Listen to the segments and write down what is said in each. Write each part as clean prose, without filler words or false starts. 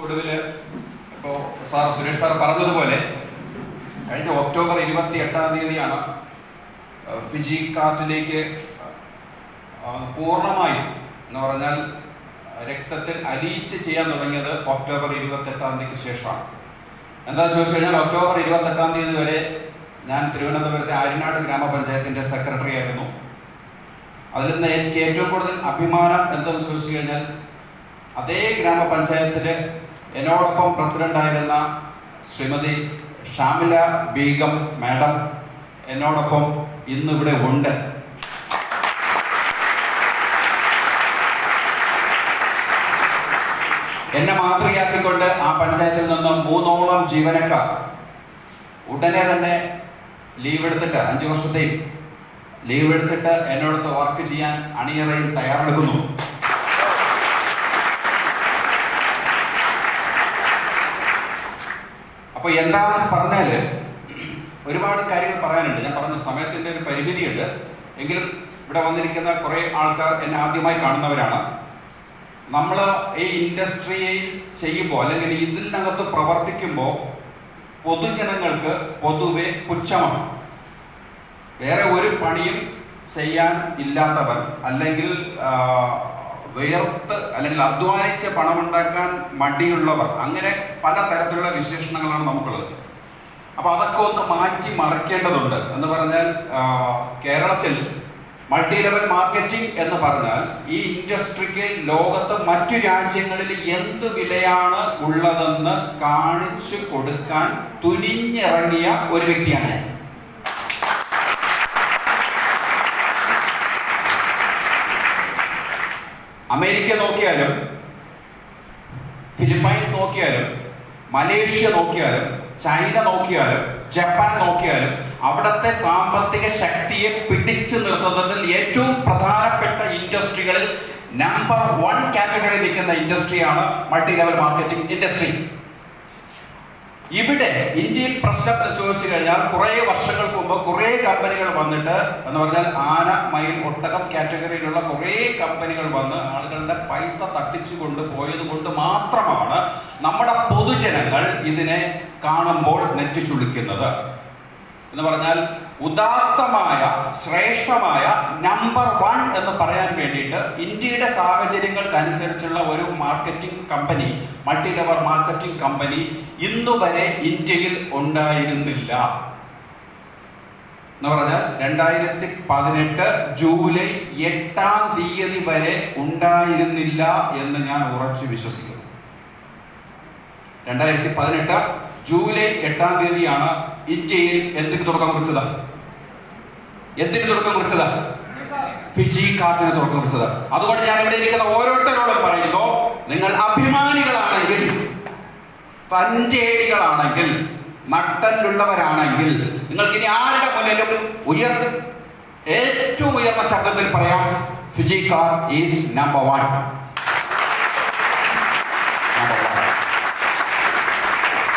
ഒടുവിൽ ഇപ്പോൾ സുരേഷ് സാർ പറഞ്ഞതുപോലെ കഴിഞ്ഞ ഒക്ടോബർ 28 ഫിജി കാർട്ടിലേക്ക് പൂർണ്ണമായും എന്ന് പറഞ്ഞാൽ രക്തത്തിൽ അലിയിച്ച് ചെയ്യാൻ തുടങ്ങിയത് ഒക്ടോബർ 28 ശേഷമാണ്. എന്താണെന്ന് ചോദിച്ചു കഴിഞ്ഞാൽ ഒക്ടോബർ 28 വരെ ഞാൻ തിരുവനന്തപുരത്തെ ആര്യനാട് ഗ്രാമപഞ്ചായത്തിൻ്റെ സെക്രട്ടറി ആയിരുന്നു. അതിൽ നിന്ന് എനിക്ക് ഏറ്റവും കൂടുതൽ അഭിമാനം എന്താണെന്ന് ചോദിച്ചു കഴിഞ്ഞാൽ അതേ ഗ്രാമപഞ്ചായത്തിൽ എന്നോടൊപ്പം പ്രസിഡൻ്റായിരുന്ന ശ്രീമതി ഷാമില ബീഗം മാഡം എന്നോടൊപ്പം ഇന്നിവിടെ ഉണ്ട്. എന്നെ മാതൃകയാക്കിക്കൊണ്ട് ആ പഞ്ചായത്തിൽ നിന്ന് 3ഓളം ജീവനക്കാർ ഉടനെ തന്നെ ലീവ് എടുത്തിട്ട് 5 വർഷത്തെയും ലീവ് എടുത്തിട്ട് എന്നോടൊത്ത് വർക്ക് ചെയ്യാൻ അണിയറയിൽ തയ്യാറെടുക്കുന്നു. അപ്പോൾ എന്താണെന്ന് പറഞ്ഞാൽ ഒരുപാട് കാര്യങ്ങൾ പറയാനുണ്ട്. ഞാൻ പറഞ്ഞ സമയത്തിൻ്റെ ഒരു പരിമിതിയുണ്ട്. എങ്കിലും ഇവിടെ വന്നിരിക്കുന്ന കുറേ ആൾക്കാർ എന്നെ ആദ്യമായി കാണുന്നവരാണ്. നമ്മൾ ഈ ഇൻഡസ്ട്രിയിൽ ചെയ്യുമ്പോൾ അല്ലെങ്കിൽ ഇതിനകത്ത് പ്രവർത്തിക്കുമ്പോൾ പൊതുജനങ്ങൾക്ക് പൊതുവെ പുച്ഛമാണ്. വേറെ ഒരു പണിയും ചെയ്യാൻ ഇല്ലാത്തവർ അല്ലെങ്കിൽ വേർത്ത് അല്ലെങ്കിൽ അധ്വാനിച്ച് പണമുണ്ടാക്കാൻ മടിയുള്ളവർ, അങ്ങനെ പല തരത്തിലുള്ള വിശേഷണങ്ങളാണ് നമുക്കുള്ളത്. അപ്പോൾ അതൊക്കെ ഒന്ന് മാറ്റി മറിക്കേണ്ടതുണ്ട്. എന്ന് പറഞ്ഞാൽ കേരളത്തിൽ മൾട്ടി ലെവൽ മാർക്കറ്റിംഗ് എന്ന് പറഞ്ഞാൽ ഈ ഇൻഡസ്ട്രിക്ക് ലോകത്ത് മറ്റു രാജ്യങ്ങളിൽ എന്ത് വിലയാണ് ഉള്ളതെന്ന് കാണിച്ചു കൊടുക്കാൻ തുനിഞ്ഞിറങ്ങിയ ഒരു വ്യക്തിയാണ്. അമേരിക്ക നോക്കിയാലും ഫിലിപ്പൈൻസ് നോക്കിയാലും മലേഷ്യ നോക്കിയാലും ചൈന നോക്കിയാലും ജപ്പാൻ നോക്കിയാലും അവിടുത്തെ സാമ്പത്തിക ശക്തിയെ പിടിച്ചു നിർത്തുന്നതിൽ ഏറ്റവും പ്രധാനപ്പെട്ട ഇൻഡസ്ട്രികളിൽ നമ്പർ 1 കാറ്റഗറി നിൽക്കുന്ന ഇൻഡസ്ട്രിയാണ് മൾട്ടി ലെവൽ മാർക്കറ്റിംഗ് ഇൻഡസ്ട്രി. ഇവിടെ ഇന്ത്യയിൽ പ്രശ്നം എന്ന് ചോദിച്ചു കഴിഞ്ഞാൽ കുറേ വർഷങ്ങൾക്ക് മുമ്പ് കുറേ കമ്പനികൾ വന്നിട്ട് എന്ന് പറഞ്ഞാൽ ആന മയിൽ ഒട്ടകം കാറ്റഗറിയിലുള്ള കുറേ കമ്പനികൾ വന്ന് ആളുകളുടെ പൈസ തട്ടിച്ചു കൊണ്ട് പോയത് കൊണ്ട് മാത്രമാണ് നമ്മുടെ പൊതുജനങ്ങൾ ഇതിനെ കാണുമ്പോൾ നെറ്റിച്ചുളിക്കുന്നത്. എന്ന് പറഞ്ഞാൽ ഉദാത്തമായ ശ്രേഷ്ഠമായ നമ്പർ 1 എന്ന് പറയാൻ വേണ്ടിയിട്ട് ഇന്ത്യയുടെ സാഹചര്യങ്ങൾക്കനുസരിച്ചുള്ള ഒരു marketing company, multi level marketing company ഇന്നുവരെ ഇന്ത്യയിൽ ഉണ്ടായിരുന്നില്ല. എന്ന് പറഞ്ഞാൽ 2018 ജൂലൈ 8 വരെ ഉണ്ടായിരുന്നില്ല എന്ന് ഞാൻ ഉറച്ചു വിശ്വസിക്കുന്നു. 2018 ജൂലൈ 8 ഇന്ത്യയിൽ എന്തിന് തുടക്കം കുറിച്ചത്? ഫിജി കാർട്ടിന് തുടക്കം കുറിച്ചത്. അതുകൊണ്ട് ഞാൻ ഇവിടെ ഇരിക്കുന്ന ഓരോരുത്തരോടും പറയുന്നു, നിങ്ങൾ അഭിമാനികളാണെങ്കിൽ, പഞ്ചേടികളാണെങ്കിൽ, നട്ടലുള്ളവരാണെങ്കിൽ നിങ്ങൾക്ക് ഇനി ആരുടെ മുന്നിലും ഏറ്റവും ഉയർന്ന ശബ്ദത്തിൽ പറയാം, ഫിജി കാർട്ട് ഈസ് നമ്പർ 1.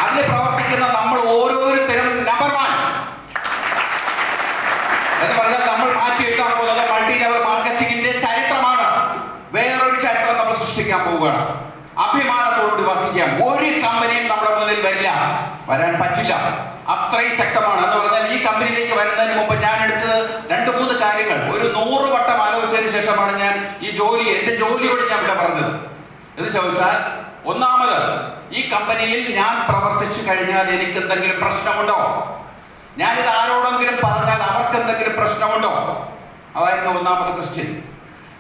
അതിൽ പ്രവർത്തിക്കുന്ന നമ്മൾ ഓരോരുത്തരും നമ്പർ 1 എന്ന് പറഞ്ഞാൽ നമ്മൾ മാറ്റിയെടുക്കാൻ പോകുന്നത് മൾട്ടി ലെവൽ മാർക്കറ്റിംഗിന്റെ ചരിത്രമാണ്. വേറൊരു ചരിത്രം നമ്മൾ സൃഷ്ടിക്കാൻ പോവുകയാണ്. അഭിമാനത്തോടുകൂടി വർക്ക് ചെയ്യാം. ഒരു കമ്പനിയും നമ്മുടെ മുന്നിൽ വരാൻ പറ്റില്ല. അത്രയും ശക്തമാണ്. എന്ന് പറഞ്ഞാൽ ഈ കമ്പനിയിലേക്ക് വരുന്നതിന് മുമ്പ് ഞാൻ എടുത്തത് 2-3 കാര്യങ്ങൾ ഒരു 100 വട്ടം ആലോചിച്ചതിന് ശേഷമാണ് ഞാൻ എന്റെ ജോലിയോട് ഞാൻ ഇവിടെ പറഞ്ഞത്. എന്ന് ചോദിച്ചാൽ, ഒന്നാമത്, ഈ കമ്പനിയിൽ ഞാൻ പ്രവർത്തിച്ചു കഴിഞ്ഞാൽ എനിക്ക് എന്തെങ്കിലും പ്രശ്നമുണ്ടോ? ഞാനിത് ആരോടെങ്കിലും പറഞ്ഞാൽ അവർക്ക് എന്തെങ്കിലും പ്രശ്നമുണ്ടോ? അതായിരുന്നു ഒന്നാമത്തെ ക്വസ്റ്റ്യൻ.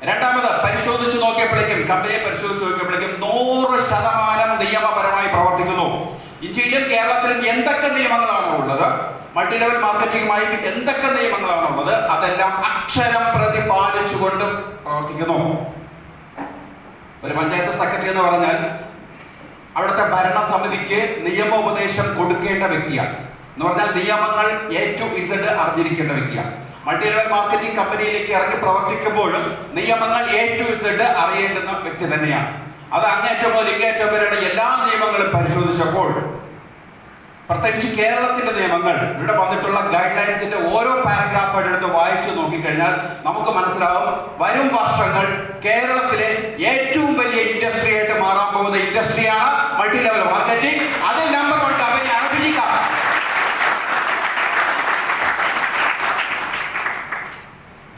രണ്ടാമത്, കമ്പനിയെ പരിശോധിച്ച് നോക്കിയപ്പോഴേക്കും 100% നിയമപരമായി പ്രവർത്തിക്കുന്നു. ഇന്ത്യയിലും കേരളത്തിലും എന്തൊക്കെ നിയമങ്ങളാണോ ഉള്ളത്, മൾട്ടി ലെവൽ മാർക്കറ്റിംഗുമായി എന്തൊക്കെ നിയമങ്ങളാണോ ഉള്ളത്, അതെല്ലാം അക്ഷരം പ്രതി പാലിച്ചുകൊണ്ട് പ്രവർത്തിക്കുന്നു. ഒരു പഞ്ചായത്ത് സെക്രട്ടറി എന്ന് പറഞ്ഞാൽ അവിടുത്തെ ഭരണസമിതിക്ക് നിയമോപദേശം കൊടുക്കേണ്ട വ്യക്തിയാണ്. എന്ന് പറഞ്ഞാൽ നിയമങ്ങൾ A to Z അറിഞ്ഞിരിക്കേണ്ട വ്യക്തിയാണ്. മൾട്ടി ലെവൽ മാർക്കറ്റിംഗ് കമ്പനിയിലേക്ക് ഇറങ്ങി പ്രവർത്തിക്കുമ്പോഴും നിയമങ്ങൾ A to Z അറിയേണ്ടുന്ന വ്യക്തി തന്നെയാണ്. അത് അങ്ങേറ്റം മുതൽ ഇങ്ങേറ്റം വരെയുള്ള എല്ലാ നിയമങ്ങളും പരിശോധിച്ചപ്പോൾ പ്രത്യേകിച്ച് കേരളത്തിന്റെ നിയമങ്ങൾ, ഇവിടെ വന്നിട്ടുള്ള ഗൈഡ് ലൈൻസിന്റെ ഓരോ പാരഗ്രാഫായിട്ട് എടുത്ത് വായിച്ചു നോക്കിക്കഴിഞ്ഞാൽ നമുക്ക് മനസ്സിലാവും വരും വർഷങ്ങൾ കേരളത്തിലെ ഏറ്റവും വലിയ ഇൻഡസ്ട്രി ആയിട്ട് മാറാൻ പോകുന്ന ഇൻഡസ്ട്രിയാണ് മൾട്ടി ലെവൽ മാർക്കറ്റിംഗ്. അതിൽ നമ്പർ 1 കമ്പനിയാണ് ഫിജികാർട്ട്.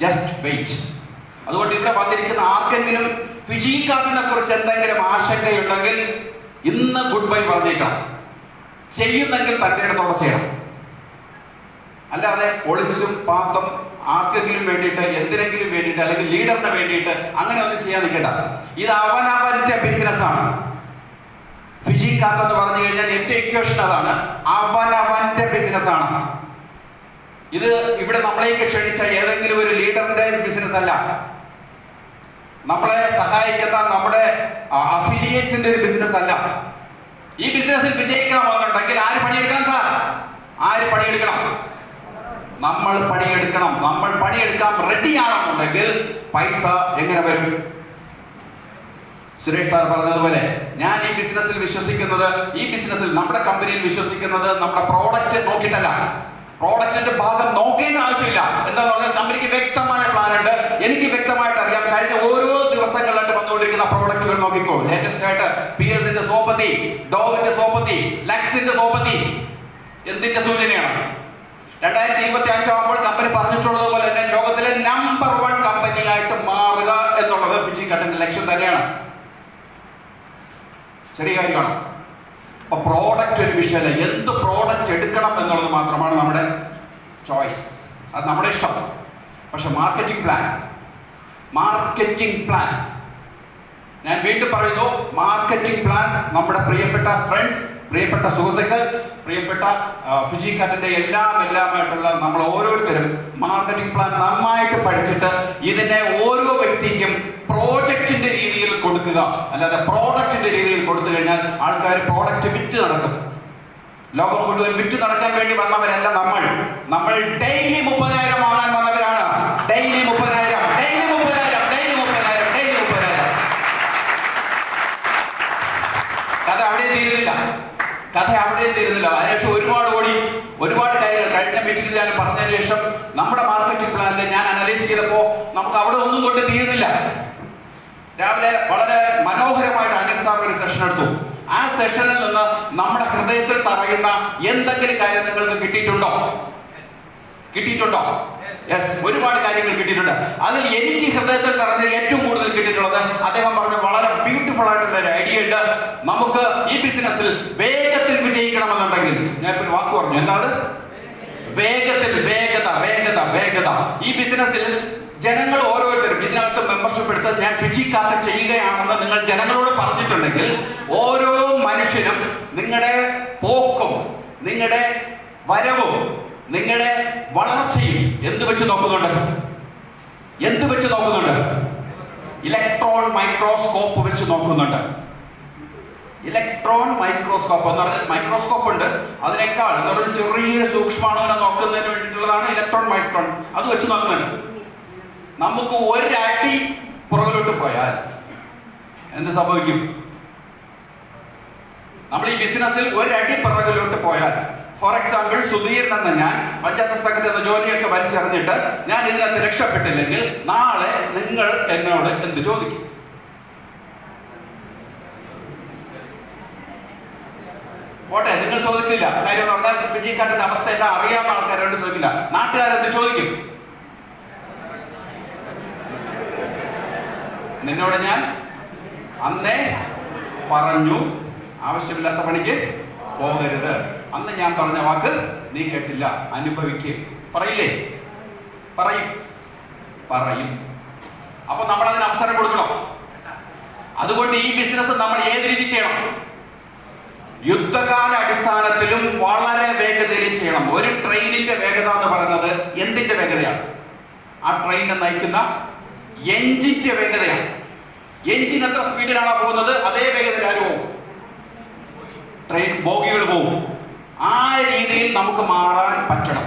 Just wait. അതുകൊണ്ട് ഇവിടെ വന്നിരിക്കുന്ന ആർക്കെങ്കിലും ഫിജികാർട്ടിനെ കുറിച്ച് എന്തെങ്കിലും ആശങ്കയുണ്ടെങ്കിൽ ഇന്ന് ഗുഡ് ബൈ പറഞ്ഞേക്കണം. ചെയ്യുന്നെങ്കിൽ തന്റെ ഇടത്തോടെ ചെയ്യണം. അല്ലാതെ ഒളിച്ചും പാത്തും ആർക്കെങ്കിലും വേണ്ടിയിട്ട്, എന്തിനെങ്കിലും വേണ്ടിയിട്ട്, അല്ലെങ്കിൽ ലീഡറിന് വേണ്ടിയിട്ട് അങ്ങനെ ഒന്നും ചെയ്യാൻ നിൽക്കണ്ട. ഇത് അവനവന്റെ ബിസിനസ്സാണ്. ഫിജികാർട്ട് എന്ന് പറഞ്ഞു കഴിഞ്ഞാൽ എന്റെ ഇക്വേഷൻ അതാണ്, അവനവന്റെ ബിസിനസ്സാണ്. ഇത് ഇവിടെ നമ്മളേക്ക് ക്ഷണിച്ച ഏതെങ്കിലും ഒരു ലീഡറിന്റെ ബിസിനസ് അല്ല. നമ്മളെ സഹായിക്കുന്ന നമ്മുടെ അഫിലിയേറ്റ്സിന്റെ ഒരു ബിസിനസ് അല്ല. ഈ ബിസിനസ്സിൽ വിജയിക്കണമെന്നുണ്ടെങ്കിൽ ആര് പണിയെടുക്കണം സാർ? ആര് പണിയെടുക്കണം? നമ്മൾ പണിയെടുക്കണം. നമ്മൾ പണിയെടുക്കാൻ റെഡിയാണെന്നുണ്ടെങ്കിൽ പൈസ എങ്ങനെ വരും? സുരേഷ് സാർ പറഞ്ഞതുപോലെ ഞാൻ ഈ ബിസിനസ്സിൽ വിശ്വസിക്കുന്നത്, ഈ ബിസിനസ്സിൽ നമ്മുടെ കമ്പനിയിൽ വിശ്വസിക്കുന്നത് നമ്മുടെ പ്രോഡക്റ്റ് നോക്കിയിട്ടല്ല. പ്രോഡക്റ്റിന്റെ ഭാഗം നോക്കേണ്ട ആവശ്യമില്ല. എന്താ പറഞ്ഞാൽ കമ്പനിക്ക് വ്യക്തമായ പ്ലാൻ ഉണ്ട്. എനിക്ക് വ്യക്തമായിട്ട് അറിയാം കഴിഞ്ഞ ഓരോ ദിവസങ്ങളിലായിട്ട് വന്നുകൊണ്ടിരിക്കുന്ന പ്രോഡക്റ്റുകൾ നോക്കിക്കോ. ലേറ്റസ്റ്റ് ആയിട്ട് പിയേഴ്സിന്റെ സോപ്പത്തി, ഡോവിന്റെ സോപ്പത്തി, ലക്സിന്റെ സോപ്പത്തി. എന്തിന്റെ സൂചനയാണ്? 2025 ആകുമ്പോൾ കമ്പനി പറഞ്ഞിട്ടുള്ളതുപോലെ തന്നെ ലോകത്തിലെ നമ്പർ 1 കമ്പനിയായിട്ട് മാറുക എന്നുള്ളത് ഫിജികാർട്ടിന്റെ ലക്ഷ്യം തന്നെയാണ്. ചെറിയ കാര്യമാണ്. അപ്പൊ പ്രോഡക്റ്റ് ഒരു വിഷയമല്ല, എന്ത് പ്രോഡക്റ്റ് എടുക്കണം എന്നുള്ളത് മാത്രമാണ് നമ്മുടെ ചോയ്സ്. അത് നമ്മുടെ ഇഷ്ടം. പക്ഷെ മാർക്കറ്റിംഗ് പ്ലാൻ ഞാൻ വീണ്ടും പറയുന്നു, മാർക്കറ്റിംഗ് പ്ലാൻ നമ്മുടെ പ്രിയപ്പെട്ട ഫ്രണ്ട്സ്, പ്രിയപ്പെട്ട സുഹൃത്തുക്കൾ, പ്രിയപ്പെട്ട ഫിജികാർട്ടിന്റെ എല്ലാമായിട്ടുള്ള നമ്മൾ ഓരോരുത്തരും മാർക്കറ്റിംഗ് പ്ലാൻ നന്നായിട്ട് പഠിച്ചിട്ട് ഇതിനെ ഓരോ വ്യക്തിക്കും പ്രോജക്റ്റിന്റെ രീതിയിൽ കൊടുക്കുക. അല്ലാതെ പ്രോഡക്റ്റിന്റെ രീതിയിൽ കൊടുത്തു കഴിഞ്ഞാൽ ആൾക്കാർ പ്രോഡക്റ്റ് വിറ്റ് നടക്കും. ലോകം മുഴുവൻ വിറ്റ് നടക്കാൻ വേണ്ടി വന്നവരല്ല നമ്മൾ ഡെയിലി 30,000 വാങ്ങാൻ വന്നവരാണ്. ഡെയിലി 30,000. കഥ അവിടെയും തീരുന്നില്ല. അതിനുശേഷം ഒരുപാട് കാര്യങ്ങൾ കഴിഞ്ഞ മീറ്റിംഗിൽ ഞാൻ പറഞ്ഞതിന് ശേഷം നമ്മുടെ മാർക്കറ്റിംഗ് പ്ലാനിൽ ഞാൻ അനലൈസ് ചെയ്തപ്പോൾ നമുക്ക് അവിടെ ഒന്നും കൊണ്ട് തീരുന്നില്ല. രാവിലെ വളരെ മനോഹരമായിട്ട് അനിൽ സാർ ഒരു സെഷൻ എടുത്തു. ആ സെഷനിൽ നിന്ന് നമ്മുടെ ഹൃദയത്തിൽ തറയുന്ന എന്തെങ്കിലും കാര്യം നിങ്ങൾക്ക് കിട്ടിയിട്ടുണ്ടോ? യെസ്, ഒരുപാട് കാര്യങ്ങൾ കിട്ടിയിട്ടുണ്ട്. അതിൽ എനിക്ക് ഹൃദയത്തിൽ തറഞ്ഞ ഏറ്റവും കൂടുതൽ കിട്ടിയിട്ടുള്ളത് അദ്ദേഹം പറഞ്ഞ വളരെ ബ്യൂട്ടിഫുൾ ആയിട്ടുള്ള ഒരു ഐഡിയ ഉണ്ട്. നമുക്ക് ഈ ബിസിനസ്സിൽ വേഗത്തിൽ വിജയിക്കണമെന്നുണ്ടെങ്കിൽ, ഞാൻ ഒരു വാക്ക് പറഞ്ഞു, എന്താണ് വേഗത. ഈ ബിസിനസ്സിൽ ജനങ്ങൾ ഓരോരുത്തരും ഇതിനകത്ത് മെമ്പർഷിപ്പ് എടുത്ത് ഞാൻ ഫിജികാർട്ട് ചെയ്യുകയാണെന്ന് നിങ്ങൾ ജനങ്ങളോട് പറഞ്ഞിട്ടുണ്ടെങ്കിൽ ഓരോ മനുഷ്യനും നിങ്ങളുടെ പോക്കും, നിങ്ങളുടെ വരവും, നിങ്ങളുടെ വളർച്ചയും എന്ത് വെച്ച് നോക്കുന്നുണ്ട്? ഇലക്ട്രോൺ മൈക്രോസ്കോപ്പ് വെച്ച് നോക്കുന്നുണ്ട്. ഇലക്ട്രോൺ മൈക്രോസ്കോപ്പ് എന്ന് പറഞ്ഞാൽ മൈക്രോസ്കോപ്പ് ഉണ്ട്, അതിനേക്കാൾ എന്ന് പറഞ്ഞാൽ ചെറിയ സൂക്ഷ്മാണുവിനെ നോക്കുന്നതിന് വേണ്ടിയിട്ടുള്ളതാണ് ഇലക്ട്രോൺ മൈക്രോസ്കോപ്പ്. അത് വെച്ച് നോക്കുന്നുണ്ട്. നമുക്ക് ഒരടി പുറകിലോട്ട് പോയാൽ എന്ത് സംഭവിക്കും? നമ്മൾ ഈ ബിസിനസ്സിൽ ഒരടി പുറകിലോട്ട് പോയാൽ, ഫോർ എക്സാമ്പിൾ സുധീരൻ എന്ന ഞാൻ പഞ്ചായത്ത് സെക്രട്ടറി എന്ന ജോലിയൊക്കെ വലിച്ചെറിഞ്ഞിട്ട് ഞാൻ ഇതിനകത്ത് രക്ഷപ്പെട്ടില്ലെങ്കിൽ നാളെ നിങ്ങൾ എന്നോട് എന്ത് ചോദിക്കും? പോട്ടെ, നിങ്ങൾ ചോദിക്കില്ല. കാര്യം എന്ന് പറഞ്ഞാൽ ഫിജികാർട്ടിന്റെ അവസ്ഥ എല്ലാം അറിയാവുന്ന ആൾക്കാരോട് ചോദിക്കില്ല. നാട്ടുകാരെന്ത് ചോദിക്കും? നിന്നോട് ഞാൻ അന്നേ പറഞ്ഞു ആവശ്യമില്ലാത്ത പണിക്ക് പോകരുത്. അന്ന് ഞാൻ പറഞ്ഞ വാക്ക് നീ കേട്ടില്ല, അനുഭവിക്കുക. പറയില്ലേ? പറയും. അപ്പൊ നമ്മൾ അതിന് അവസരം കൊടുക്കണം. അതുകൊണ്ട് ഈ ബിസിനസ് നമ്മൾ ഏത് രീതി ചെയ്യണം? യുദ്ധകാല അടിസ്ഥാനത്തിലും വളരെ വേഗതയിലും ചെയ്യണം. ഒരു ട്രെയിനിന്റെ വേഗത എന്ന് പറയുന്നത് എന്തിന്റെ വേഗതയാണ്? ആ ട്രെയിനിനെ നയിക്കുന്ന എഞ്ചിന്റെ വേഗതയാണ്. എഞ്ചിൻ എത്ര സ്പീഡിലാണോ പോകുന്നത് അതേ വേഗതയിൽ ആര് പോകും? ട്രെയിൻ ബോഗികൾ പോകും. ആ രീതിയിൽ നമുക്ക് മാറാൻ പറ്റണം.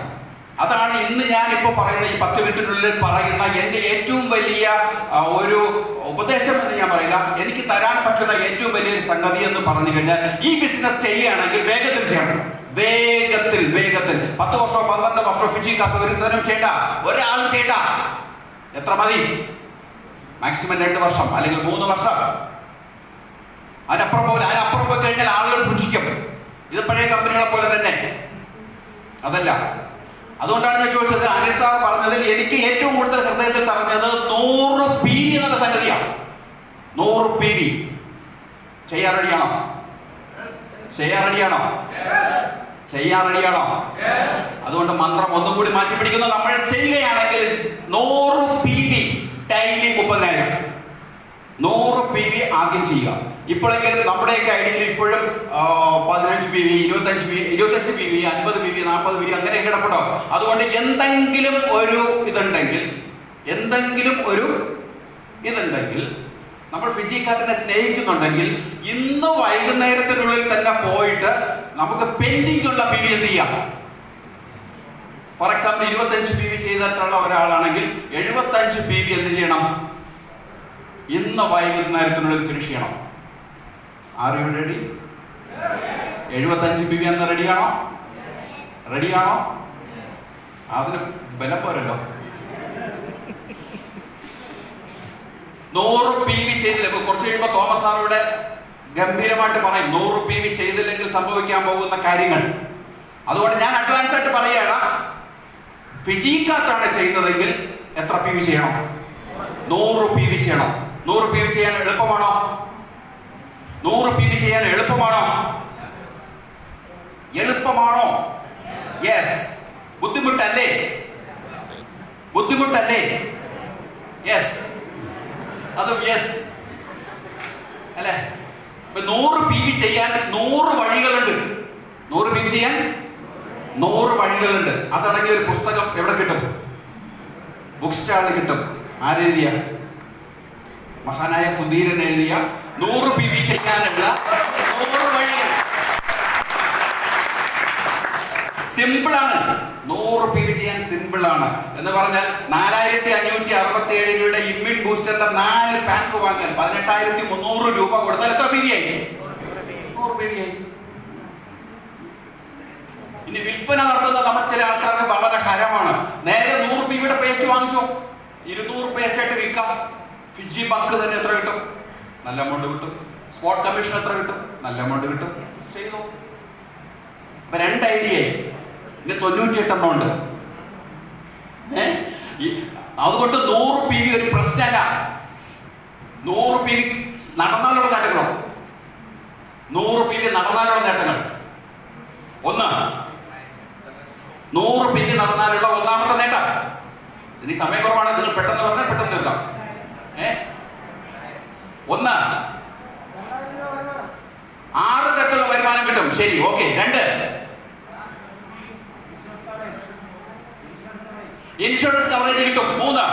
അതാണ് ഇന്ന് ഞാനിപ്പോൾ പറയുന്ന ഈ 10 മിനിറ്റിനുള്ളിൽ പറയുന്ന എൻ്റെ ഏറ്റവും വലിയ ഒരു ഉപദേശം എന്ന് ഞാൻ പറയില്ല, എനിക്ക് തരാൻ പറ്റുന്ന ഏറ്റവും വലിയൊരു സംഗതി എന്ന് പറഞ്ഞു കഴിഞ്ഞാൽ, ഈ ബിസിനസ് ചെയ്യുകയാണെങ്കിൽ വേഗത്തിൽ ചെയ്യണം. വേഗത്തിൽ 10 വർഷമോ 12 വർഷമോ ഫിജിക്കാത്ത ഒരുത്തരം ചെയ്യണ്ട, ഒരാളും ചെയ്യണ്ട. എത്ര മതി? മാക്സിമം 2 വർഷം അല്ലെങ്കിൽ 3 വർഷം. അതിനപ്പുറം പോയി കഴിഞ്ഞാൽ ആളുകൾ പുച്ഛിക്കും. ഇത് പഴയ കമ്പനികളെ പോലെ തന്നെ. അതല്ല, അതുകൊണ്ടാണ് ഞാൻ ചോദിച്ചത്. അനിൽ സാർ പറഞ്ഞതിൽ എനിക്ക് ഏറ്റവും കൂടുതൽ ഹൃദയത്തിൽ തറഞ്ഞത് 100 PV എന്നുള്ള സംഗതിയാണ്. 100 PV ചെയ്യാൻ റെഡിയാണോ? അതുകൊണ്ട് മന്ത്രം ഒന്നും കൂടി മാറ്റി പിടിക്കുന്നു. നമ്മൾ ചെയ്യുകയാണെങ്കിൽ 100 PV ഡെയിലി 30,000. 100 PV ആദ്യം ചെയ്യുക. ഇപ്പോഴെങ്കിലും നമ്മുടെയൊക്കെ ഐഡിയയിൽ ഇപ്പോഴും 15 PV, 25 PV, 50 PV, 40 PV അങ്ങനെ കിടപ്പുണ്ടോ? അതുകൊണ്ട് എന്തെങ്കിലും ഒരു ഇതുണ്ടെങ്കിൽ നമ്മൾ ഫിജിക്കാരനെ സ്നേഹിക്കുന്നുണ്ടെങ്കിൽ ഇന്ന് വൈകുന്നേരത്തിനുള്ളിൽ തന്നെ പോയിട്ട് നമുക്ക് പെൻഡിംഗ് ഉള്ള PV എന്ത് ചെയ്യാം? ഫോർ എക്സാമ്പിൾ 25 PV ചെയ്തിട്ടുള്ള ഒരാളാണെങ്കിൽ 75 PV എന്ത് ചെയ്യണം? ഇന്ന് വൈകുന്നേരത്തിനുള്ളിൽ ഫിനിഷ് ചെയ്യണം. Are you ready? 75 PV എന്ന് റെഡിയാണോ? അതിന് ബലം പോരല്ലോ. 100 PV ചെയ്തില്ല. കുറച്ച് കഴിയുമ്പോൾ തോമസ് സാറിവിടെ ഗംഭീരമായിട്ട് പറയും 100 PV ചെയ്തില്ലെങ്കിൽ സംഭവിക്കാൻ പോകുന്ന കാര്യങ്ങൾ. അതുകൊണ്ട് ഞാൻ അഡ്വാൻസ് ആയിട്ട് പറയുകയാണ്, ഫിജിക്കാത്താണ് ചെയ്യുന്നതെങ്കിൽ എത്ര PV ചെയ്യണം? 100 PV ചെയ്യണം. 100 PV ചെയ്യാൻ എളുപ്പമാണോ? 100 PV ചെയ്യാൻ എളുപ്പമാണോ? യെസ്. ബുദ്ധിമുട്ടല്ലേ? യെസ്. അതും യെസ് അല്ലേ? 100 PV ചെയ്യാൻ 100 വഴികളുണ്ട്. 100 PV ചെയ്യാൻ 100 വഴികളുണ്ട്. അതടങ്ങിയ ഒരു പുസ്തകം എവിടെ കിട്ടും? ബുക്ക് സ്റ്റാളിൽ കിട്ടും. ആരെഴുതിയ? മഹാനായ സുധീരൻ എഴുതിയ 100 PV ചെയ്യാനുള്ള 100 വഴികൾ. സിമ്പിളാണ്. 100 PV ചെയ്യാൻ സിമ്പിളാണ് എന്ന് പറഞ്ഞാൽ 4567 രൂപയുടെ ഇമ്മ്യൂൺ ബൂസ്റ്ററിന്റെ 4 പാക്ക് വാങ്ങാൻ 18,300 രൂപ കൊടുത്താൽ എത്ര PV ആയി? 100 PV ആയി. ഇനി വിൽപ്പന നടത്തുന്ന നമ്മൾ ചില ആൾക്കാർക്ക് വളരെ ഹരമാണ്. നേരെ 100 PVയുടെ പേസ്റ്റ് വാങ്ങിച്ചോ, 200 പേസ്റ്റ് ആയിട്ട് വിൽക്കാം. ഫിജി ബക്ക് തന്നെ എത്ര കിട്ടും? നല്ല എമൗണ്ട് കിട്ടും. സ്പോട്ട് കമ്മീഷൻ എത്ര കിട്ടും? നല്ല എമൗണ്ട് കിട്ടും. ചെയ്തോ. അപ്പൊ 2 ഐഡിയ. ഇനി 98 എണ്ണം ഉണ്ട്. അതുകൊണ്ട് 100 PV ഒരു പ്രശ്നമല്ല. 100 PV നടന്നാലുള്ള നേട്ടങ്ങളോ? 100 PV നടന്നാലുള്ള നേട്ടങ്ങൾ. 100 PV നടന്നാലുള്ള ഒന്നാമത്തെ നേട്ടം. ഇനി സമയം കുറവാണ്, നിങ്ങൾ പെട്ടെന്ന് പറഞ്ഞാൽ പെട്ടെന്ന് തീർക്കാം. 1 6 തരത്തിലുള്ള വരുമാനം കിട്ടും. ശരി, ഓക്കെ. 2 ഇൻഷുറൻസ് കവറേജ് കിട്ടും. 3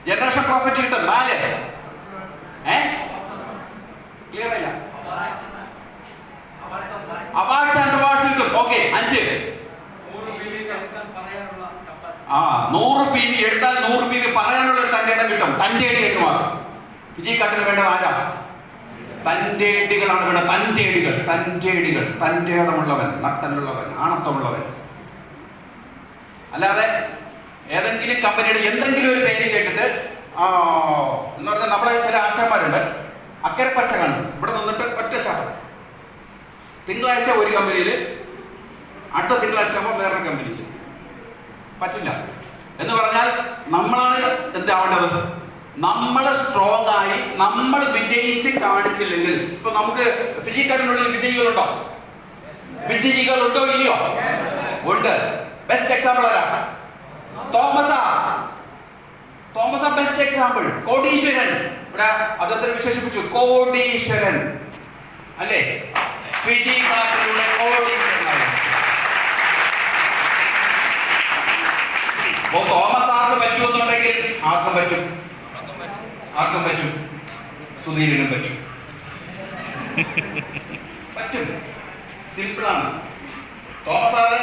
ജനറേഷൻ പ്രോഫിറ്റ് കിട്ടും. 4 ക്ലിയർ അല്ല? അവാർഡ്സ് ആൻഡ് റിവാർഡ്സ് കിട്ടും. ഓക്കെ. 5 100 PV എടുത്താൽ 100 PV പറയാനുള്ള ഒരു തന്റേടം കിട്ടും. തന്റേടി കിട്ടുമാർ. ഫിജിക്കാട്ടിന് വേണ്ടത് ആരാ? തന്റേടികളാണ് വേണ്ടത്. തന്റേടികൾ. തന്റേടമുള്ളവൻ, നട്ടലുള്ളവൻ, ആണത്തമുള്ളവൻ. അല്ലാതെ ഏതെങ്കിലും കമ്പനിയുടെ എന്തെങ്കിലും ഒരു പേര് കേട്ടിട്ട് എന്ന് പറഞ്ഞാൽ നമ്മളെ ചില ആശാന്മാരുണ്ട്, അക്കരെ പച്ച കണ്ടു ഇവിടെ നിന്നിട്ട് ഒറ്റ ചാട്ടം. തിങ്കളാഴ്ച ഒരു കമ്പനിയിൽ, അടുത്ത തിങ്കളാഴ്ച ആകുമ്പോൾ വേറൊരു കമ്പനിയിൽ. പറ്റില്ല. എന്ന് പറഞ്ഞാൽ നമ്മളാണ് എന്താവേണ്ടത്? നമ്മൾ സ്ട്രോങ് ആയി നമ്മൾ വിജയിച്ച് കാണിച്ചില്ലെങ്കിൽ, ഇപ്പൊ നമുക്ക് ഫിജിക്കാട്ടിനുള്ളിൽ വിജയികളുണ്ടോ ഇല്ലയോ? ഉണ്ട്. ബെസ്റ്റ് എക്സാമ്പിൾ ആരാ? തോമസ ബെസ്റ്റ് എക്സാമ്പിൾ. കോടീശ്വരൻ. ഇവിടെ അദ്ദേഹത്തിന് വിശേഷിപ്പിച്ചു കോടീശ്വരൻ അല്ലേ? ഫിജിക്കാട്ടിലൂടെ കോടീശ്വരനാണ്. തോമസ് സാറിന് പറ്റുമെന്നുണ്ടെങ്കിൽ ആർക്കും പറ്റും. സുധീരനും പറ്റും. സിമ്പിളാണ്. തോമസ് സാറ്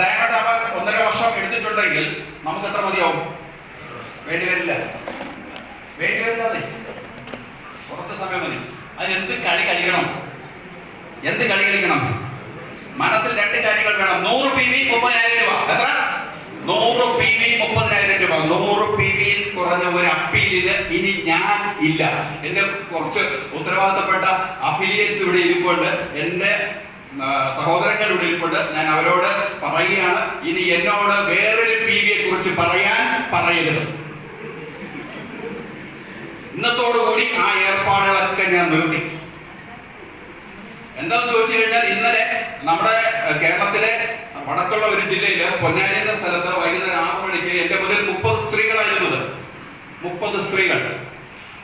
ഡയമണ്ട് ആവാൻ 1.5 വർഷം എടുത്തിട്ടുണ്ടെങ്കിൽ നമുക്ക് എത്ര മതിയാവും? വേണ്ടിവരില്ലേ? കുറച്ച് സമയം മതി. അതിനെന്ത് കളി കളിക്കണം? മനസ്സിൽ 2 കാര്യങ്ങൾ വേണം. 100 PV 30,000 രൂപ. എത്ര? 100 PV 30,000 രൂപ. 100 PV കുറഞ്ഞ ഒരു അപ്പീലിന് ഇനി ഞാൻ ഇല്ല. എന്റെ കുറച്ച് ഉത്തരവാദിത്തപ്പെട്ട അഫിലിയേറ്റ്സ് ഇവിടെ ഇരിപ്പുണ്ട്, എന്റെ സഹോദരങ്ങൾ ഇവിടെ ഇരിപ്പുണ്ട്. ഞാൻ അവരോട് പറയുകയാണ്, ഇനി എന്നോട് വേറൊരു PV യെ കുറിച്ച് പറയരുത്. ഇന്നത്തോടുകൂടി ആ ഏർപ്പാടുകളൊക്കെ ഞാൻ നിർത്തി. എന്താണെന്ന് ചോദിച്ചു കഴിഞ്ഞാൽ, ഇന്നലെ നമ്മുടെ കേരളത്തിലെ വടക്കുള്ള ഒരു ജില്ലയിൽ പൊന്നാനി എന്ന സ്ഥലത്ത് വൈകുന്നേരം 6 മണിക്ക് എന്റെ മുന്നിൽ 30 സ്ത്രീകളായിരുന്നത്. 30 സ്ത്രീകൾ.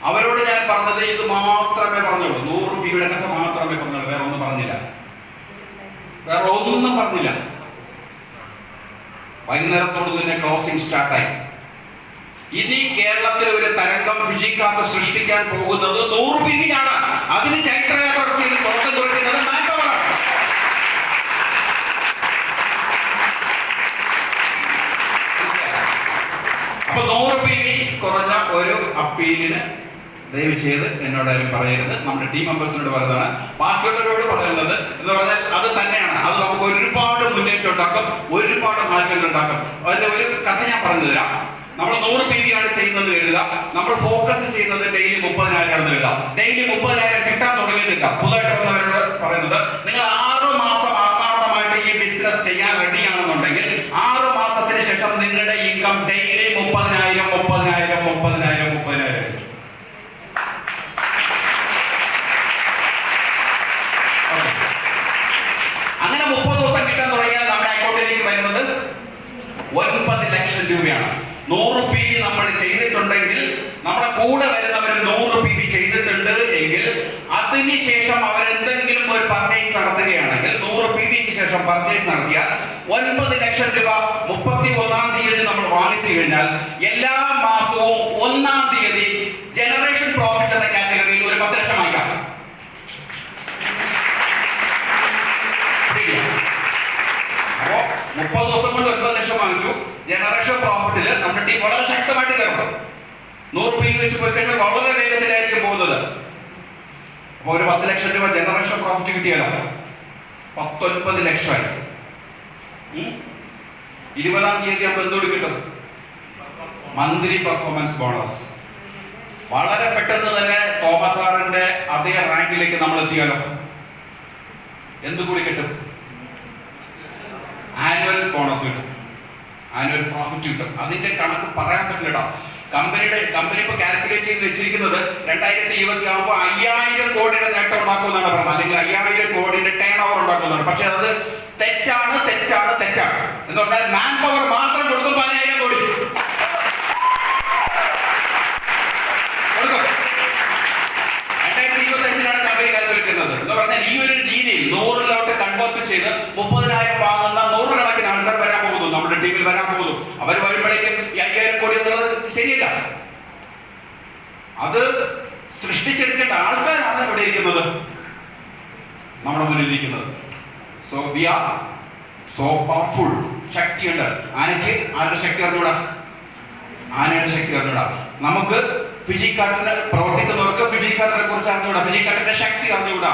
അവരോട് ഞാൻ പറഞ്ഞത് ഇത് മാത്രമേ പറഞ്ഞുള്ളൂ. 100 PV കഥ മാത്രമേ പറഞ്ഞുള്ളൂ. വേറെ ഒന്നും പറഞ്ഞില്ല. വൈകുന്നേരത്തോട് തന്നെ ക്ലോസിംഗ് സ്റ്റാർട്ടായി. ഇനി കേരളത്തിൽ ഒരു തരംഗം ഫിജിക്കാത്ത സൃഷ്ടിക്കാൻ പോകുന്നത് 100 PV ആണ്. അതിന് ചരിത്രത്തിൽ തുടക്കം കുറിക്കുന്നത് മാൻപവറാണ്. അപ്പൊ 100 PV കുറഞ്ഞ ഒരു അപ്പീലിന് ദയവ് ചെയ്ത് എന്നോടാരും പറയരുത്. നമ്മുടെ ടീം മെമ്പേഴ്സിനോട് പറയുന്നതാണ്. ബാക്കിയുള്ളവരോട് പറയുന്നത് എന്ന് പറഞ്ഞാൽ അത് തന്നെയാണ്. അത് നമുക്ക് ഒരുപാട് മുന്നേറ്റം ഉണ്ടാക്കും, ഒരുപാട് മാറ്റങ്ങൾ ഉണ്ടാക്കും. അതിന്റെ ഒരു കഥ ഞാൻ പറഞ്ഞു തരാം. നമ്മൾ 100 PV ആണ് ചെയ്യുന്നത് എഴുതുക. നമ്മൾ ഫോക്കസ് ചെയ്യുന്നത് ഡെയിലി 30,000 ആണെന്ന് എഴുതാം. ഡെയിലി 30,000 കിട്ടാൻ തുടങ്ങിയിട്ടില്ല. പുതുതായിട്ട് വന്നവരോട് പറയുന്നത്, നിങ്ങൾ 6 മാസം ആത്മാർത്ഥമായിട്ട് ഈ ബിസിനസ് ചെയ്യാൻ റെഡിയാണെന്നുണ്ടെങ്കിൽ 6 മാസത്തിന് ശേഷം നിങ്ങളുടെ ഇൻകം ഡെയിലി 30,000. അങ്ങനെ 30 ദിവസം കിട്ടാൻ തുടങ്ങിയാൽ നമ്മുടെ അക്കൗണ്ടിലേക്ക് വരുന്നത് 9 ലക്ഷം രൂപയാണ്. 100 PV നമ്മൾ ചെയ്തിട്ടുണ്ടെങ്കിൽ, നമ്മുടെ കൂടെ വരുന്നവർ 100 PV ചെയ്തിട്ടുണ്ട് എങ്കിൽ, അതിനുശേഷം അവരെന്തെങ്കിലും ഒരു പർച്ചേസ് നടത്തുകയാണെങ്കിൽ, 100 PVക്ക് ശേഷം പർച്ചേസ് നടത്തിയാൽ 9 ലക്ഷം രൂപ 31-ാം തീയതി നമ്മൾ വാങ്ങിച്ചു കഴിഞ്ഞാൽ, എല്ലാ മാസവും 1-ാം തീയതി ജനറേഷൻ പ്രോഫിറ്റ് എന്ന കാറ്റഗറിയിൽ ഒരു 10 ലക്ഷം വാങ്ങിക്കാം. അപ്പോ 30 ദിവസം കൊണ്ട് 9 ലക്ഷം വാങ്ങിച്ചു. ജനറേഷൻ പ്രോഫിറ്റിൽ നമ്മുടെ ടീം വളരെ ശക്തമായിട്ട് കയറണം. 100 PV വെച്ച് പോയി കഴിഞ്ഞാൽ വളരെ വേഗത്തിലായിരിക്കും പോകുന്നത്. അപ്പൊ ഒരു 10 ലക്ഷം രൂപ ജനറേഷൻ പ്രോഫിറ്റ് കിട്ടിയാലോ 19 ലക്ഷമായി. 20-ാം തീയതി ആകുമ്പോൾ എന്തുകൂടി കിട്ടും? Monthly performance bonus. വളരെ പെട്ടെന്ന് തന്നെ തോമസ് സാറിന്റെ അതേ റാങ്കിലേക്ക് നമ്മൾ എത്തിയാലോ എന്തുകൂടി കിട്ടും? ആനുവൽ ബോണസ് കിട്ടും, ആനുവൽ പ്രോഫിറ്റ് കിട്ടും. അതിന്റെ കണക്ക് പറയാൻ പറ്റില്ല. കമ്പനി ഇപ്പൊ കാൽക്കുലേറ്റ് ചെയ്ത് വെച്ചിരിക്കുന്നത് 2020 ആകുമ്പോൾ 5000 കോടിയുടെ നേട്ടം ഉണ്ടാക്കുമെന്നാണ് പറഞ്ഞത്, അല്ലെങ്കിൽ 5000 കോടിയുടെ ടേൺ ഓവർ ഉണ്ടാക്കുന്നതാണ്. പക്ഷെ അത് തെറ്റാണ്. എന്ന് പറഞ്ഞാൽ മാൻ പവർ മാത്രം കൊടുക്കും 10,000 കോടി കൊടുക്കും. 2025-ലാണ് കമ്പനി കാൽക്കുലേറ്റ് ചെയ്യുന്നത്. എന്ന് പറഞ്ഞാൽ ഈ ഒരു രീതിയിൽ 100-ലോട്ട് കൺവേർട്ട് ചെയ്ത് 30,000 വാങ്ങുന്ന 100 കണക്കിന് ആൾക്കാർ വരാൻ പോകുന്നു, നമ്മുടെ ടീമിൽ വരാൻ പോകുന്നു. അവർ വരുമ്പോഴേക്കും 5000 കോടി എന്നുള്ളത് ശരിയല്ല. അത് സൃഷ്ടിച്ചെടുക്കേണ്ട ആൾക്കാരാണ് ഇവിടെ ഇരിക്കുന്നത്, നമ്മുടെ മുന്നിൽ ഇരിക്കുന്നത്. So we are so powerful. ശക്തിയുണ്ട്. ആനയ്ക്ക് ആരുടെ ശക്തി അറിഞ്ഞൂടാ? ആനയുടെ ശക്തി അറിഞ്ഞൂടാ. നമുക്ക് ഫിജിക്കാർട്ടിന് പ്രവർത്തിക്കുന്നവർക്ക് ഫിജിക്കാർട്ടിനെ കുറിച്ച് അറിഞ്ഞൂടാ, ഫിജിക്കാർട്ടിന്റെ ശക്തി അറിഞ്ഞൂടാ.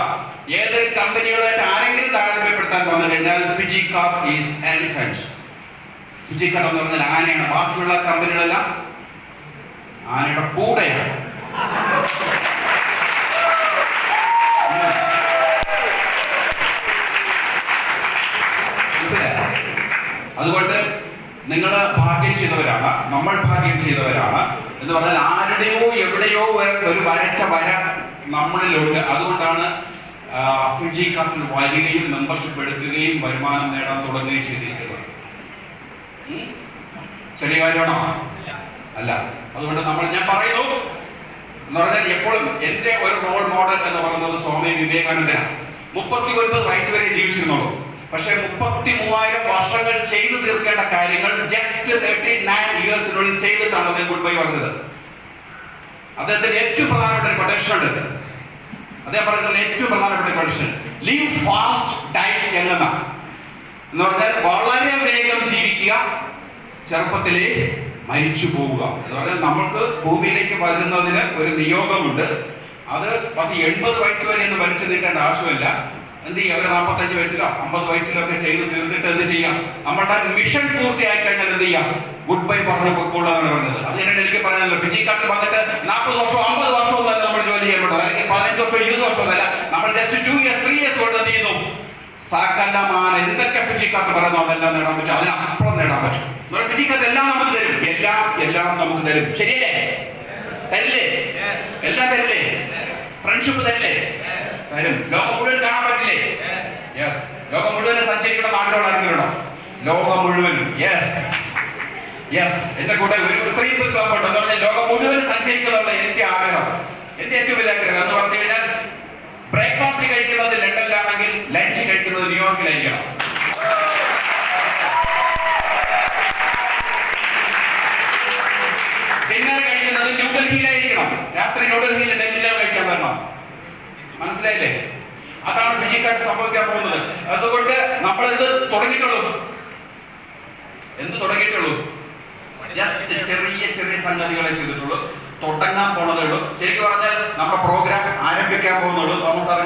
ഏതൊരു കമ്പനികളായിട്ട് ആരെങ്കിലും താരതമ്യപ്പെടുത്താൻ വന്നു കഴിഞ്ഞാൽ ഫിജിക്കാർട്ട് ഈസ് എലിഫന്റ്. ഫിജിക്കാർട്ട് എന്ന് പറഞ്ഞാൽ ആനയാണ്. ബാക്കിയുള്ള കമ്പനികളെല്ലാം ആനയുടെ കൂടെയാണ്. അതുകൊണ്ട് നിങ്ങൾ ഭാഗ്യം ചെയ്തവരാണ്, നമ്മൾ ഭാഗ്യം ചെയ്തവരാണ്. എന്ന് പറഞ്ഞാൽ ആരുടെയോ എവിടെയോ ഒരു വരച്ച വര നമ്മളിലുണ്ട്. അതുകൊണ്ടാണ് ഫിജിക്കാർട്ടിൽ വരികയും മെമ്പർഷിപ്പ് എടുക്കുകയും വരുമാനം നേടാൻ തുടങ്ങുകയും ചെയ്തിരിക്കുന്നത്. ചെറിയ കാര്യമാണോ? അല്ല. അതുകൊണ്ട് ഞാൻ പറയുന്നു എന്ന് പറഞ്ഞാൽ എപ്പോഴും എന്റെ ഒരു റോൾ മോഡൽ എന്ന് പറയുന്നത് സ്വാമി വിവേകാനന്ദനാണ്. 39 വയസ്സ് വരെ ജീവിച്ചിരുന്നുള്ളൂ. പക്ഷെ 33,000 വർഷങ്ങൾ ചെയ്തു തീർക്കേണ്ട കാര്യങ്ങൾ ജസ്റ്റ് 39 ഇയേഴ്സിനുള്ളിൽ ചെയ്തിട്ടാണ് അദ്ദേഹം ഗുഡ് ബൈ പറഞ്ഞത്. അദ്ദേഹത്തിന്റെ ഏറ്റവും പ്രധാനപ്പെട്ട ഒരു കൊട്ടേഷൻ ഉണ്ട്. അദ്ദേഹം പറഞ്ഞിട്ടുള്ള ഏറ്റവും പ്രധാനപ്പെട്ട quotation, live fast die young. എന്ന് പറഞ്ഞാൽ വളരെ വേഗം ജീവിക്കുക, ചെറുപ്പത്തിലേ മരിച്ചു പോവുക എന്ന് പറഞ്ഞാൽ നമ്മൾക്ക് ഭൂമിയിലേക്ക് വരുന്നതിന് ഒരു നിയോഗമുണ്ട്. അത് 80 വയസ്സ് വരെ ഒന്നും വലിച്ചു നീട്ടേണ്ട ആവശ്യമില്ല. എന്ത് ചെയ്യുക, ഒരു 45 വയസ്സിലോ 50 വയസ്സിലോ ഒക്കെ ചെയ്ത് തീർന്നിട്ട് എന്ത് ചെയ്യാം, നമ്മളുടെ മിഷൻ പൂർത്തിയായി കഴിഞ്ഞാൽ എന്ത് ചെയ്യാം, ഗുഡ് ബൈ പറഞ്ഞു പൊക്കോളാണ് പറഞ്ഞത്. അതിനാണ് എനിക്ക് പറയാനല്ലോ, ഫിജിക്കാട്ടിൽ വന്നിട്ട് 40 വർഷം 50 വർഷവും തന്നെ നമ്മൾ ജോലി ചെയ്യപ്പെടുന്നത്, അല്ലെങ്കിൽ 15 വർഷം 20 വർഷം അല്ല, നമ്മൾ ജസ്റ്റ് 2 years 3 years കൊണ്ട് എന്ത് ചെയ്യുന്നു, സകലമാന എന്തൊക്കെ ഫിജിക്കാട്ട് പറയുന്നു അതെല്ലാം നേടാൻ പറ്റും, അതിനപ്പുറം നേടാൻ പറ്റും. ഫിജിക്കാട്ട് എല്ലാം നമുക്ക് തരും, എല്ലാം നമുക്ക് തരും. ശരിയല്ലേ? തരില്ലേ? എല്ലാം തരില്ലേ? ഫ്രണ്ട്ഷിപ്പ് തരില്ലേ? തരും. ലോകം മുഴുവൻ കാണാൻ പറ്റില്ലേ? യെസ്. ലോകം മുഴുവൻ സഞ്ചരിക്കുന്ന നാട്ടിലുള്ള ആരെങ്കിലും ലോകം മുഴുവൻ? Yes yes. എന്റെ കൂടെ ഇത്രയും പേർക്കുണ്ട് എന്ന് പറഞ്ഞാൽ ലോകം മുഴുവൻ സഞ്ചരിക്കുന്നുള്ള എനിക്ക് ആഗ്രഹം, എന്റെ ഏറ്റവും വലിയ ആഗ്രഹം എന്ന് പറഞ്ഞു കഴിഞ്ഞാൽ ബ്രേക്ക്ഫാസ്റ്റ് കഴിക്കുന്നത് ലണ്ടനിലാണെങ്കിൽ ലഞ്ച് കഴിക്കുന്നത് ന്യൂയോർക്കിലായിരിക്കണം. ഡിന്നർ കഴിക്കുന്നത് ന്യൂഡൽഹിയിലായിരിക്കണം. രാത്രി ന്യൂഡൽഹിയിൽ ഡിന്നർ കഴിക്കാൻ വരണം. മനസ്സിലായില്ലേ? അതാണ് ഫിജിക്കായിട്ട് സംഭവിക്കാൻ പോകുന്നത്. അതുകൊണ്ട് നമ്മൾ ഇത് തുടങ്ങിയിട്ടുള്ളൂ. എന്ത് തുടങ്ങിയിട്ടുള്ളൂ? ജസ്റ്റ് ചെറിയ ചെറിയ സംഗതികളെ ചെയ്തിട്ടുള്ളൂ. തുടങ്ങാൻ പോണതേ ഉള്ളൂ. ശരിക്കും പറഞ്ഞാൽ നമ്മുടെ പ്രോഗ്രാം ആരംഭിക്കാൻ പോകുന്നുള്ളൂ. Thomas sir